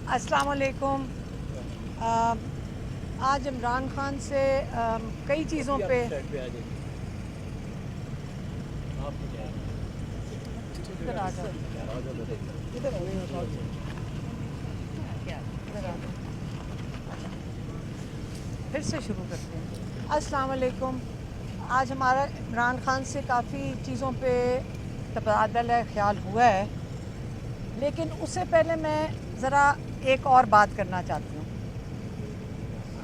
अस्सलाम वालेकुम। आज इमरान खान से कई चीज़ों पे इधर आ जाओ। इधर आओ, इधर आ जाओ। इधर आ जाओ। फिर से शुरू करते हैं। अस्सलाम वालेकुम। आज हमारा इमरान खान से काफ़ी चीज़ों पे तबादला ख्याल हुआ है, लेकिन उससे पहले मैं ज़रा एक और बात करना चाहती हूँ।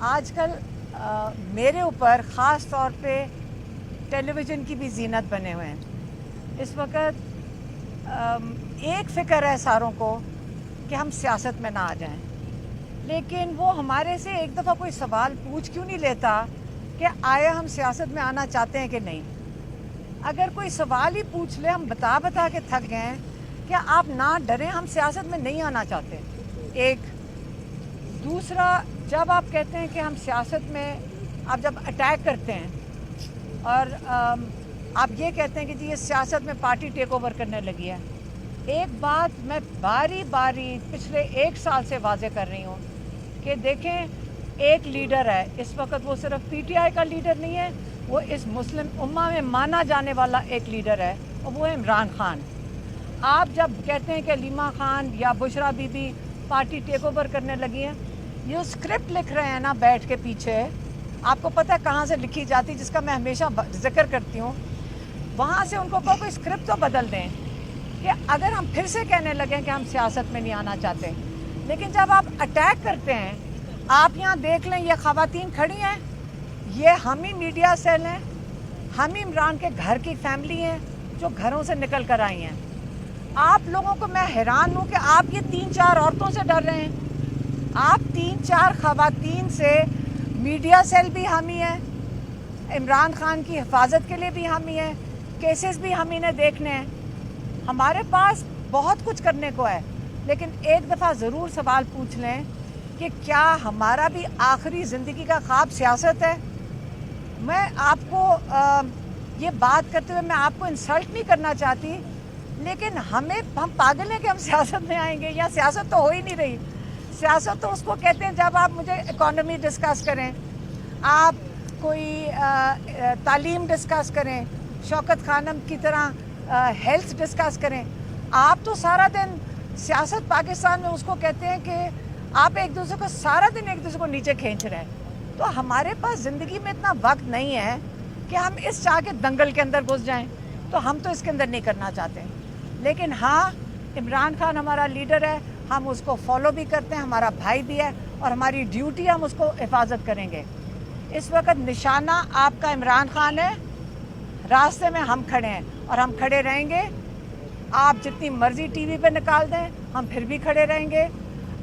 आजकल मेरे ऊपर ख़ास तौर पे टेलीविज़न की भी ज़ीनत बने हुए हैं। इस वक्त एक फ़िक्र है सारों को कि हम सियासत में ना आ जाएं, लेकिन वो हमारे से एक दफ़ा कोई सवाल पूछ क्यों नहीं लेता कि आया हम सियासत में आना चाहते हैं कि नहीं। अगर कोई सवाल ही पूछ ले, हम बता बता के थक गए हैं कि आप ना डरें, हम सियासत में नहीं आना चाहते। एक दूसरा, जब आप कहते हैं कि हम सियासत में, आप जब अटैक करते हैं और आप ये कहते हैं कि जी ये सियासत में पार्टी टेक ओवर करने लगी है, एक बात मैं बारी बारी पिछले 1 साल से वाजे कर रही हूँ कि देखें, एक लीडर है इस वक्त, वो सिर्फ पीटीआई का लीडर नहीं है, वो इस मुस्लिम उम्मा में माना जाने वाला एक लीडर है, और वो है इमरान खान। आप जब कहते हैं कि लीमा खान या Bushra Bibi party take over करने लगी हैं, ये स्क्रिप्ट लिख रहे हैं ना बैठ के पीछे, आपको पता है कहाँ से लिखी जाती, जिसका मैं हमेशा जिक्र करती हूँ, वहाँ से उनको कोई स्क्रिप्ट तो बदल दें कि अगर हम फिर से कहने लगें कि हम सियासत में नहीं आना चाहते। लेकिन जब आप अटैक करते हैं, आप यहाँ देख लें, ये ख़वातीन खड़ी हैं, ये हम ही मीडिया सेल हैं, हम ही इमरान के घर की फैमिली हैं जो घरों से निकल कर आई हैं। आप लोगों को मैं हैरान हूँ कि आप ये 3-4 औरतों से डर रहे हैं। आप 3-4 ख़वातीन से, मीडिया सेल भी हम ही हैं, इमरान खान की हिफाजत के लिए भी हम ही हैं, केसेस भी हम ही ने देखने हैं। हमारे पास बहुत कुछ करने को है, लेकिन एक दफ़ा ज़रूर सवाल पूछ लें कि क्या हमारा भी आखिरी ज़िंदगी का ख्वाब सियासत है। मैं आपको ये बात करते हुए मैं आपको इंसल्ट नहीं करना चाहती, लेकिन हम पागल हैं कि हम सियासत में आएंगे। या सियासत तो हो ही नहीं रही। सियासत तो उसको कहते हैं जब आप मुझे इकॉनमी डिस्कस करें, आप कोई तालीम डिस्कस करें, शौकत खानम की तरह हेल्थ डिस्कस करें। आप तो सारा दिन सियासत पाकिस्तान में उसको कहते हैं कि आप एक दूसरे को सारा दिन एक दूसरे को नीचे खींच रहे हैं। तो हमारे पास ज़िंदगी में इतना वक्त नहीं है कि हम इस चाह के दंगल के अंदर घुस जाएं, तो हम तो इसके अंदर नहीं करना चाहते। लेकिन हाँ, इमरान खान हमारा लीडर है, हम उसको फॉलो भी करते हैं, हमारा भाई भी है, और हमारी ड्यूटी, हम उसको हिफाजत करेंगे। इस वक्त निशाना आपका इमरान खान है, रास्ते में हम खड़े हैं और हम खड़े रहेंगे। आप जितनी मर्जी टीवी पे निकाल दें, हम फिर भी खड़े रहेंगे।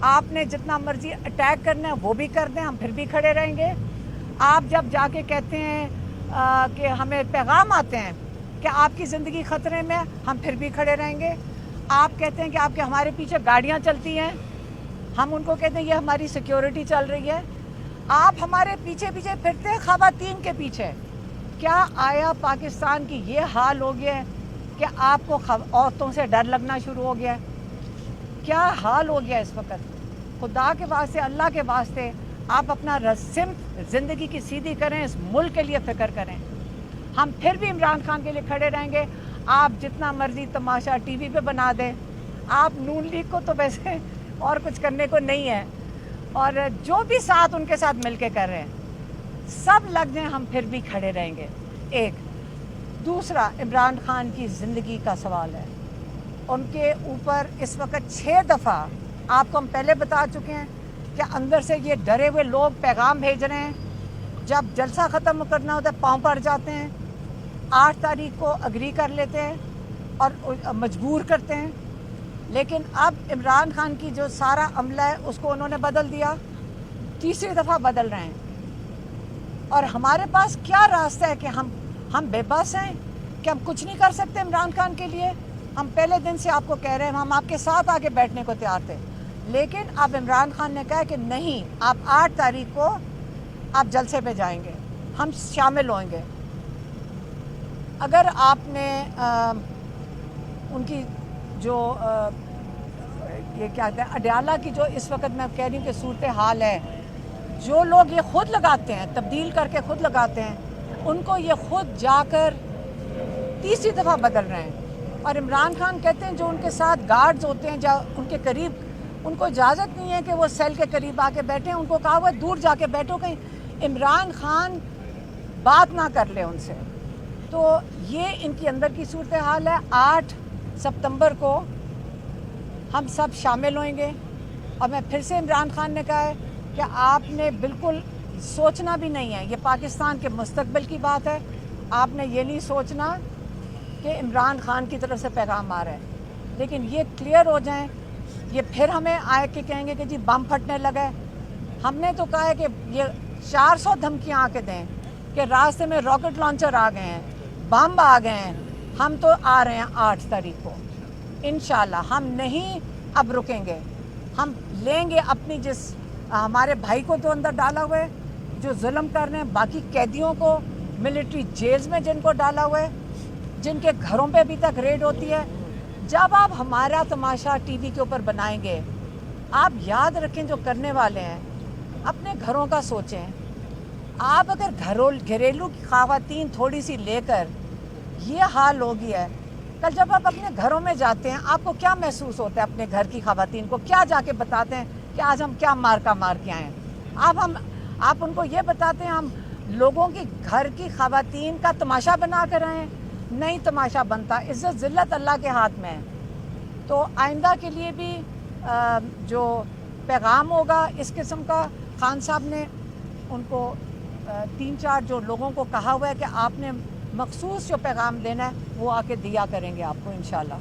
आपने जितना मर्जी अटैक करना है वो भी कर दें, हम फिर भी खड़े रहेंगे। आप जब जाके कहते हैं कि हमें पैगाम आते हैं कि आपकी ज़िंदगी ख़तरे में, हम फिर भी खड़े रहेंगे। आप कहते हैं कि आपके हमारे पीछे गाड़ियाँ चलती हैं, हम उनको कहते हैं ये हमारी सिक्योरिटी चल रही है। आप हमारे पीछे पीछे फिरते हैं ख़वातीन के पीछे। क्या आया पाकिस्तान की ये हाल हो गया है कि आपको औरतों से डर लगना शुरू हो गया है? क्या हाल हो गया इस वक्त? खुदा के वास्ते, अल्लाह के वास्ते, आप अपना सिर्फ ज़िंदगी की सीधी करें, इस मुल्क के लिए फ़िक्र करें। हम फिर भी इमरान खान के लिए खड़े रहेंगे। आप जितना मर्जी तमाशा टीवी पे बना दें, आप नून लीग को तो वैसे और कुछ करने को नहीं है, और जो भी साथ उनके साथ मिलके कर रहे हैं, सब लग जाएं, हम फिर भी खड़े रहेंगे। एक दूसरा, इमरान खान की ज़िंदगी का सवाल है। उनके ऊपर इस वक्त 6 दफ़ा, आपको हम पहले बता चुके हैं कि अंदर से ये डरे हुए लोग पैगाम भेज रहे हैं। जब जलसा ख़त्म करना होता है, पाँव पड़ जाते हैं, 8 तारीख को अग्री कर लेते हैं और मजबूर करते हैं। लेकिन अब इमरान खान की जो सारा अमला है उसको उन्होंने बदल दिया, तीसरी दफ़ा बदल रहे हैं। और हमारे पास क्या रास्ता है कि हम बेबस हैं कि हम कुछ नहीं कर सकते इमरान खान के लिए? हम पहले दिन से आपको कह रहे हैं, हम आपके साथ आके बैठने को तैयार थे, लेकिन अब इमरान खान ने कहा कि नहीं, आप 8 तारीख को आप जलसे पे जाएंगे, हम शामिल होंगे। अगर आपने उनकी जो یہ کیا کہتے ہیں اڈیالہ کی جو اس وقت میں کہہ رہی ہوں کہ صورتحال ہے، جو لوگ یہ خود لگاتے ہیں، تبدیل کر کے خود لگاتے ہیں، ان کو یہ خود جا کر تیسری دفعہ بدل رہے ہیں۔ اور عمران خان کہتے ہیں جو ان کے ساتھ گارڈز ہوتے ہیں، ان کے قریب، ان کو اجازت نہیں ہے کہ وہ سیل کے قریب آ کے بیٹھیں، ان کو کہا ہوا ہے دور جا کے بیٹھو، کہیں عمران خان بات نہ کر لے ان سے۔ تو یہ ان کی اندر کی صورتحال ہے۔ 8 ستمبر کو ہم سب شامل ہوئیں گے، اور میں پھر سے عمران خان نے کہا ہے کہ آپ نے بالکل سوچنا بھی نہیں ہے، یہ پاکستان کے مستقبل کی بات ہے، آپ نے یہ نہیں سوچنا کہ عمران خان کی طرف سے پیغام آ رہا ہے، لیکن یہ کلیئر ہو جائیں۔ یہ پھر ہمیں آئے کہ کہیں گے کہ جی بم پھٹنے لگا ہے، ہم نے تو کہا ہے کہ یہ 400 دھمکیاں آ کے دیں کہ راستے میں راکٹ لانچر آ گئے ہیں، بم آ گئے ہیں، ہم تو آ رہے ہیں 8 تاریخ کو انشاءاللہ۔ ہم نہیں اب رکیں گے، ہم لیں گے اپنی ہمارے بھائی کو تو اندر ڈالا ہوا ہے جو ظلم کر رہے ہیں، باقی قیدیوں کو ملٹری جیلز میں جن کو ڈالا ہوا ہے، جن کے گھروں پہ ابھی تک ریڈ ہوتی ہے۔ جب آپ ہمارا تماشا ٹی وی کے اوپر بنائیں گے، آپ یاد رکھیں جو کرنے والے ہیں اپنے گھروں کا سوچیں۔ آپ اگر گھریلو خواتین تھوڑی سی لے کر یہ حال ہو گیا ہے، کل جب آپ اپنے گھروں میں جاتے ہیں آپ کو کیا محسوس ہوتا ہے؟ اپنے گھر کی خواتین کو کیا جا کے بتاتے ہیں کہ آج ہم کیا مار کے آئے ہیں؟ آپ ان کو یہ بتاتے ہیں ہم لوگوں کی گھر کی خواتین کا تماشا بنا کر آئے ہیں؟ نہیں تماشا بنتا، عزت ذلت اللہ کے ہاتھ میں ہے۔ تو آئندہ کے لیے بھی جو پیغام ہوگا اس قسم کا، خان صاحب نے ان کو 3-4 جو لوگوں کو کہا ہوا ہے کہ آپ نے مخصوص جو پیغام دینا ہے وہ آ کے دیا کریں گے آپ کو انشاءاللہ۔